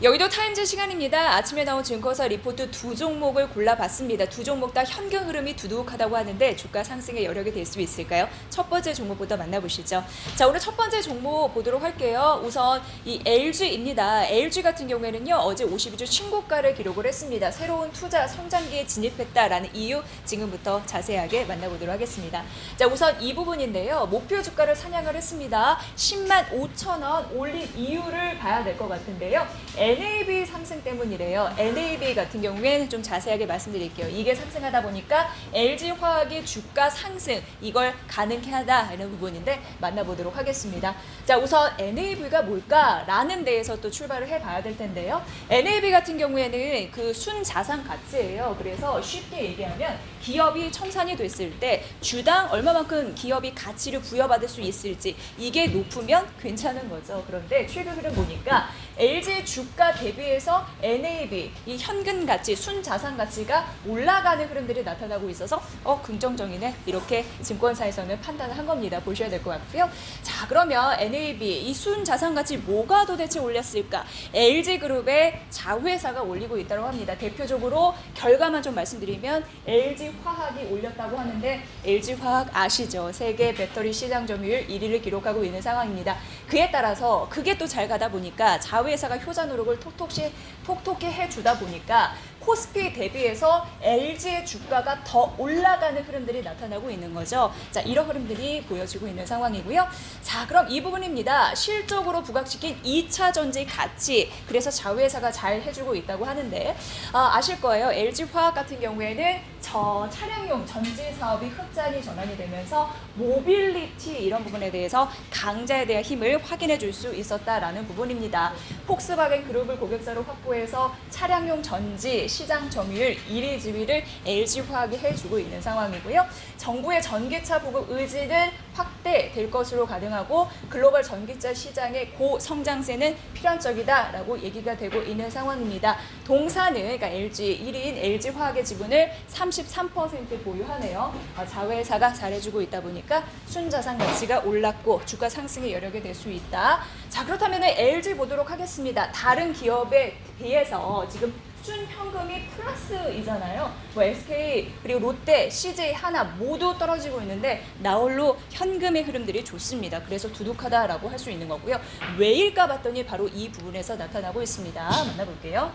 여의도 타임즈 시간입니다. 아침에 나온 증권사 리포트 두 종목을 골라봤습니다. 두 종목 다 현금 흐름이 두둑하다고 하는데 주가 상승의 여력이 될 수 있을까요? 첫 번째 종목부터 만나보시죠. 자, 오늘 첫 번째 종목 보도록 할게요. 우선 이 LG입니다. LG 같은 경우에는요, 어제 52주 신고가를 기록을 했습니다. 새로운 투자 성장기에 진입했다라는 이유 지금부터 자세하게 만나보도록 하겠습니다. 자, 우선 이 부분인데요. 목표 주가를 상향을 했습니다. 10만 5천 원 올린 이유를 봐야 될 것 같은데요. NAB 상승 때문이래요. NAB 같은 경우에는 좀 자세하게 말씀드릴게요. 이게 상승하다 보니까 LG화학의 주가 상승, 이걸 가능케 하다 이런 부분인데 만나보도록 하겠습니다. 자, 우선 NAB가 뭘까라는 데에서 또 출발을 해봐야 될 텐데요. NAB 같은 경우에는 그 순자산 가치예요. 그래서 쉽게 얘기하면 기업이 청산이 됐을 때 주당 얼마만큼 기업이 가치를 부여받을 수 있을지, 이게 높으면 괜찮은 거죠. 그런데 최근 흐름 보니까 LG 주가 대비해서 NAB, 이 현금 가치, 순자산 가치가 올라가는 흐름들이 나타나고 있어서 긍정적이네, 이렇게 증권사에서는 판단을 한 겁니다. 보셔야 될 것 같고요. 자, 그러면 NAB, 이 순자산 가치 뭐가 도대체 올렸을까? LG그룹의 자회사가 올리고 있다고 합니다. 대표적으로 결과만 좀 말씀드리면 LG화학이 올렸다고 하는데, LG화학 아시죠? 세계 배터리 시장 점유율 1위를 기록하고 있는 상황입니다. 그에 따라서 그게 또 잘 가다 보니까 자회사가 효자 노력을 톡톡히 해주다 보니까 코스피 대비해서 LG의 주가가 더 올라가는 흐름들이 나타나고 있는 거죠. 자, 이런 흐름들이 보여지고 있는 상황이고요. 자, 그럼 이 부분입니다. 실적으로 부각시킨 2차 전지 가치, 그래서 자회사가 잘 해주고 있다고 하는데, 아실 거예요. LG화학 같은 경우에는 차량용 전지 사업이 흑자리 전환이 되면서 모빌리티 이런 부분에 대해서 강자에 대한 힘을 확인해 줄 수 있었다라는 부분입니다. 폭스바겐 그룹을 고객사로 확보해서 차량용 전지 시장 점유율 1위 지위를 LG화학이 해주고 있는 상황이고요. 정부의 전기차 보급 의지는 확대될 것으로 가능하고 글로벌 전기차 시장의 고성장세는 필연적이다라고 얘기가 되고 있는 상황입니다. 동사는 그러니까 LG 1위인 LG화학의 지분을 33% 보유하네요. 자회사가 잘해주고 있다 보니까 순자산 가치가 올랐고 주가 상승의 여력이 될 수 있다. 자, 그렇다면 LG 보도록 하겠습니다. 다른 기업에 비해서 지금 순현금이 플러스이잖아요. 뭐 SK 그리고 롯데, CJ, 하나 모두 떨어지고 있는데 나홀로 현금의 흐름들이 좋습니다. 그래서 두둑하다라고 할 수 있는 거고요. 왜일까 봤더니 바로 이 부분에서 나타나고 있습니다. 만나볼게요.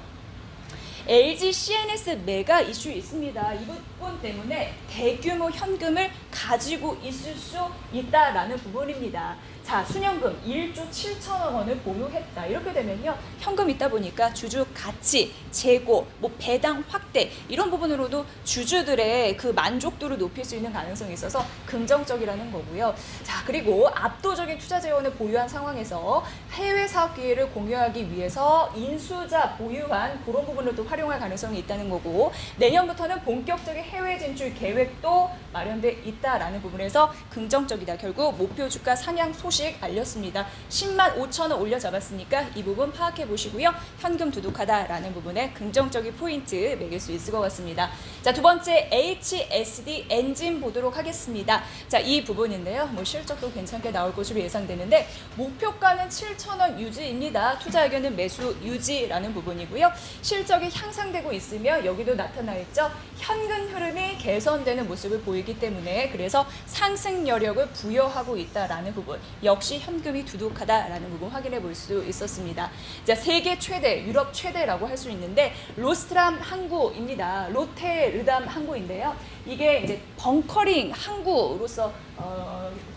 LG CNS 매가 이슈 있습니다. 이 부분 때문에 대규모 현금을 가지고 있을 수 있다라는 부분입니다. 자, 순현금 1조 7천억 원을 보유했다. 이렇게 되면요, 현금 있다 보니까 주주 가치, 재고, 뭐 배당 확대 이런 부분으로도 주주들의 그 만족도를 높일 수 있는 가능성이 있어서 긍정적이라는 거고요. 자, 그리고 압도적인 투자 재원을 보유한 상황에서 해외 사업 기회를 공유하기 위해서 인수자 보유한 그런 부분을 또 활용할 가능성이 있다는 거고, 내년부터는 본격적인 해외 진출 계획도 마련돼 있다라는 부분에서 긍정적이다. 결국 목표 주가 상향 소식 알렸습니다. 10만 5천 원 올려 잡았으니까 이 부분 파악해 보시고요. 현금 두둑하다라는 부분에 긍정적인 포인트 매길 수 있을 것 같습니다. 자, 두 번째 HSD 엔진 보도록 하겠습니다. 자, 이 부분인데요. 뭐 실적도 괜찮게 나올 것으로 예상되는데 목표가는 7천 원 유지입니다. 투자 의견은 매수 유지라는 부분이고요. 실적이 향상되고 있으며 여기도 나타나 있죠. 현금 흐름이 개선되는 모습을 보이기 때문에 그래서 상승 여력을 부여하고 있다라는 부분, 역시 현금이 두둑하다라는 부분 확인해 볼 수 있었습니다. 자, 세계 최대, 유럽 최대라고 할 수 있는데 로스트람 항구입니다. 로테르담 항구인데요. 이게 이제 벙커링 항구로서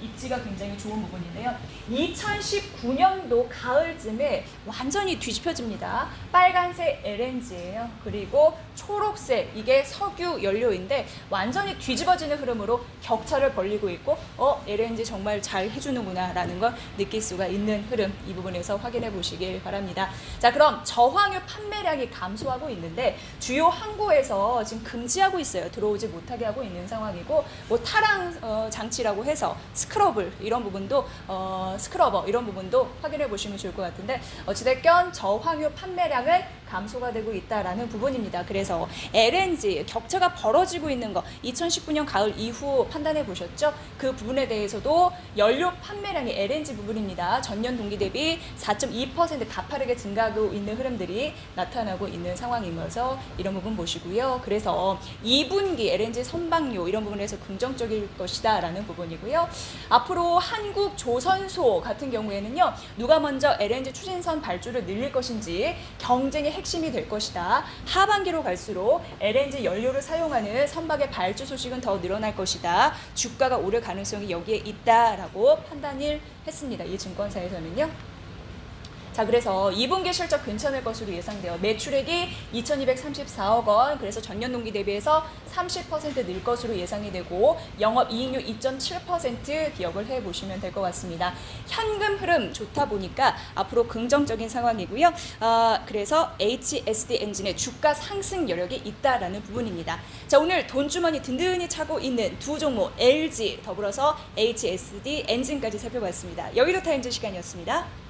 입지가 굉장히 좋은 부분인데요. 2019년도 가을쯤에 완전히 뒤집혀집니다. 빨간색 LNG예요. 그리고 초록색, 이게 석유 연료인데 완전히 뒤집어지는 흐름으로 격차를 벌리고 있고 LNG 정말 잘 해주는구나 라는 걸 느낄 수가 있는 흐름, 이 부분에서 확인해 보시길 바랍니다. 자, 그럼 저항유 판매량이 감소하고 있는데 주요 항구에서 지금 금지하고 있어요. 들어오지 못하게 하고 있는 상황이고, 뭐 타랑 장치라고 해서 스크러블 이런 부분도 스크러버 이런 부분도 확인해 보시면 좋을 것 같은데, 어찌됐건 저항유 판매량은 감소가 되고 있다라는 부분입니다. 그래서 LNG 격차가 벌어지고 있는 거 2019년 가을 이후 판단해 보셨죠? 그 부분에 대해서도 연료 판매량이 LNG 부분입니다. 전년 동기 대비 4.2% 가파르게 증가하고 있는 흐름들이 나타나고 있는 상황이면서 이런 부분 보시고요. 그래서 2분기 LNG 선박료 이런 부분에서 긍정적일 것이다라는 부분이고요. 앞으로 한국 조선소 같은 경우에는요. 누가 먼저 LNG 추진선 발주를 늘릴 것인지 경쟁의 핵심이 될 것이다. 하반기로 갈수록 LNG 연료를 사용하는 선박의 발주 소식은 더 늘어날 것이다. 주가가 오를 가능성이 여기에 있다라고 판단을 했습니다. 이 증권사에서는요. 자, 그래서 2분기 실적 괜찮을 것으로 예상돼요. 매출액이 2,234억 원, 그래서 전년 동기 대비해서 30% 늘 것으로 예상이 되고 영업이익률 2.7% 기억을 해보시면 될 것 같습니다. 현금 흐름 좋다 보니까 앞으로 긍정적인 상황이고요. 그래서 HSD 엔진의 주가 상승 여력이 있다라는 부분입니다. 자, 오늘 돈주머니 든든히 차고 있는 두 종목 LG 더불어서 HSD 엔진까지 살펴봤습니다. 여의도 타임즈 시간이었습니다.